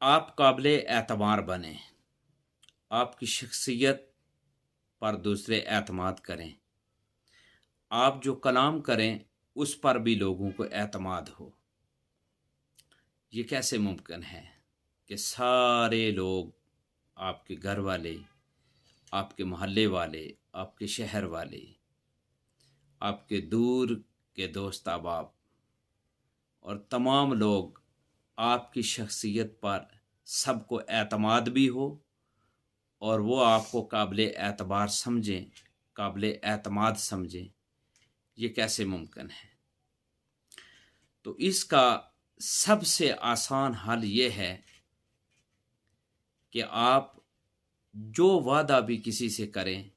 आप काबिल एतबार बने, आपकी शख्सियत पर दूसरे एतमाद करें, आप जो कलाम करें उस पर भी लोगों को एतमाद हो। ये कैसे मुमकिन है कि सारे लोग, आपके घर वाले, आपके मोहल्ले वाले, आपके शहर वाले, आपके दूर के दोस्त अहबाब और तमाम लोग आपकी शख्सियत पर सबको एतमाद भी हो और वो आपको काबिल एतबार समझें, काबिल एतमाद समझें। ये कैसे मुमकिन है? तो इसका सबसे आसान हल ये है कि आप जो वादा भी किसी से करें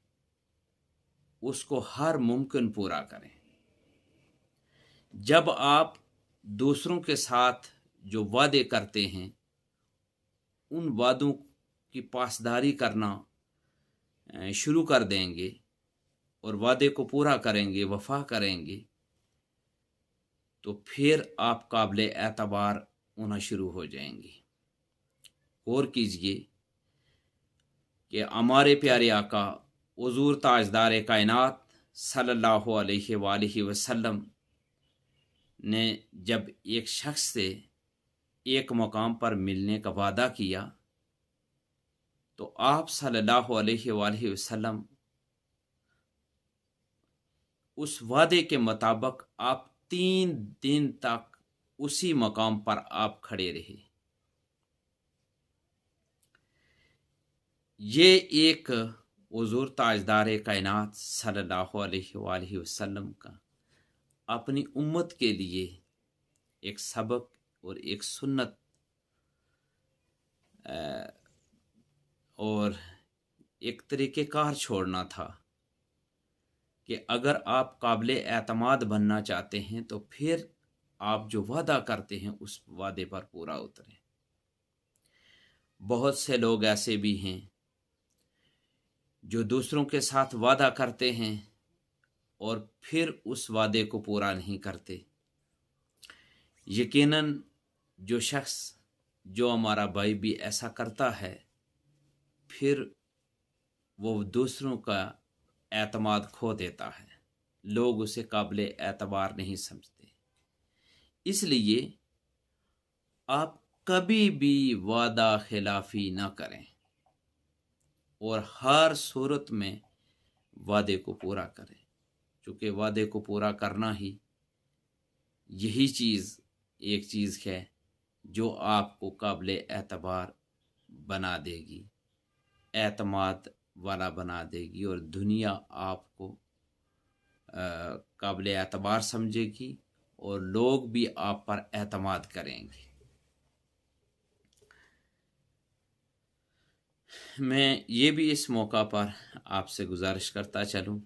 उसको हर मुमकिन पूरा करें। जब आप दूसरों के साथ जो वादे करते हैं उन वादों की पासदारी करना शुरू कर देंगे और वादे को पूरा करेंगे, वफा करेंगे, तो फिर आप काबिल एतबार होना शुरू हो जाएंगे। गौर कीजिए कि हमारे प्यारे आका हुजूर ताजदार कायनात सल्लल्लाहु अलैहि वसल्लम ने जब एक शख्स से एक मकाम पर मिलने का वादा किया तो आप सल्लल्लाहु अलैहि वसल्लम उस वादे के मुताबिक आप 3 दिन तक उसी मकाम पर आप खड़े रहे। ये एक हुजूर ताजदार कायनात सल्लल्लाहु अलैहि वसल्लम का अपनी उम्मत के लिए एक सबक और एक सुन्नत और एक तरीक़ेकार छोड़ना था कि अगर आप काबिल एतमाद बनना चाहते हैं तो फिर आप जो वादा करते हैं उस वादे पर पूरा उतरें। बहुत से लोग ऐसे भी हैं जो दूसरों के साथ वादा करते हैं और फिर उस वादे को पूरा नहीं करते। यकीनन जो शख्स, जो हमारा भाई भी ऐसा करता है, फिर वो दूसरों का एतमाद खो देता है, लोग उसे काबिल एतबार नहीं समझते। इसलिए आप कभी भी वादा खिलाफी ना करें और हर सूरत में वादे को पूरा करें, क्योंकि वादे को पूरा करना ही यही एक चीज़ है जो आपको काबिल एतबार बना देगी, एतमाद वाला बना देगी और दुनिया आपको काबिल एतबार समझेगी और लोग भी आप पर एतमाद करेंगे। मैं ये भी इस मौका पर आपसे गुजारिश करता चलूं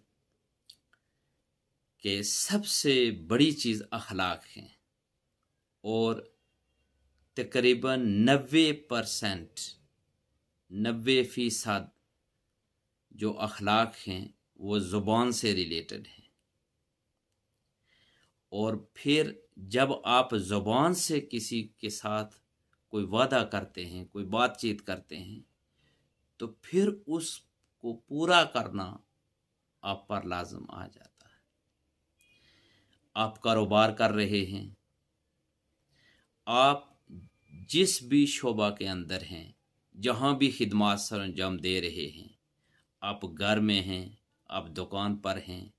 कि सबसे बड़ी चीज़ अखलाक है और तकरीबन 90% जो अखलाक हैं वो ज़ुबान से रिलेटेड हैं। और फिर जब आप ज़ुबान से किसी के साथ कोई वादा करते हैं, कोई बातचीत करते हैं, तो फिर उसको पूरा करना आप पर लाज़िम आ जाता है। आप कारोबार कर रहे हैं, आप जिस भी शोबा के अंदर हैं, जहाँ भी खिदमत सर अंजाम दे रहे हैं, आप घर में हैं, आप दुकान पर हैं,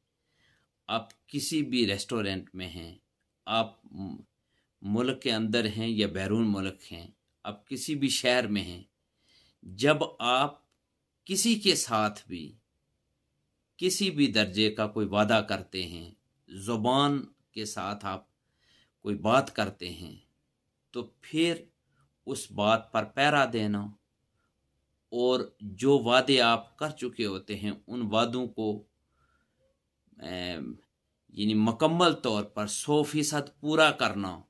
आप किसी भी रेस्टोरेंट में हैं, आप मुल्क के अंदर हैं या बैरून मुल्क हैं, आप किसी भी शहर में हैं, जब आप किसी के साथ भी किसी भी दर्जे का कोई वादा करते हैं, ज़ुबान के साथ आप कोई बात करते हैं, तो फिर उस बात पर पहरा देना और जो वादे आप कर चुके होते हैं उन वादों को यानी मुकम्मल तौर पर 100% पूरा करना,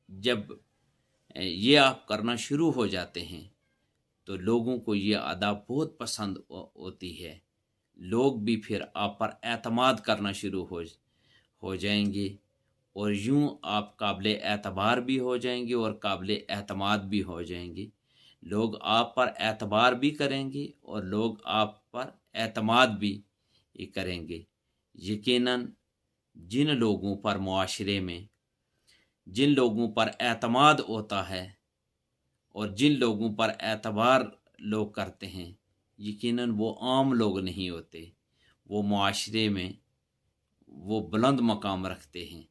जब ये आप करना शुरू हो जाते हैं तो लोगों को ये अदा बहुत पसंद होती है। लोग भी फिर आप पर एतमाद करना शुरू हो जाएंगे اور یوں آپ قابل اعتبار بھی ہو جائیں گے اور قابل اعتماد بھی ہو جائیں گے. لوگ آپ پر اعتبار بھی کریں گے اور لوگ آپ پر اعتماد بھی کریں گے. یقیناً جن لوگوں پر معاشرے میں جن لوگوں پر اعتماد ہوتا ہے اور جن لوگوں پر اعتبار لوگ کرتے ہیں، یقیناً وہ عام لوگ نہیں ہوتے، وہ معاشرے میں وہ بلند مقام رکھتے ہیں.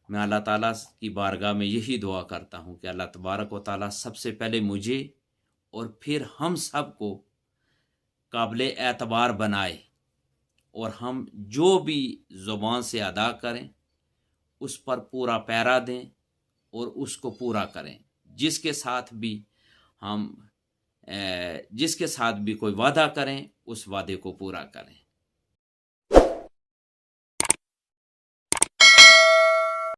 میں اللہ تعالیٰ کی بارگاہ میں یہی دعا کرتا ہوں کہ اللہ تبارک و تعالیٰ سب سے پہلے مجھے اور پھر ہم سب کو قابل اعتبار بنائے، اور ہم جو بھی زبان سے ادا کریں اس پر پورا پیرا دیں اور اس کو پورا کریں. جس کے ساتھ بھی ہم جس کے ساتھ بھی کوئی وعدہ کریں اس وعدے کو پورا کریں.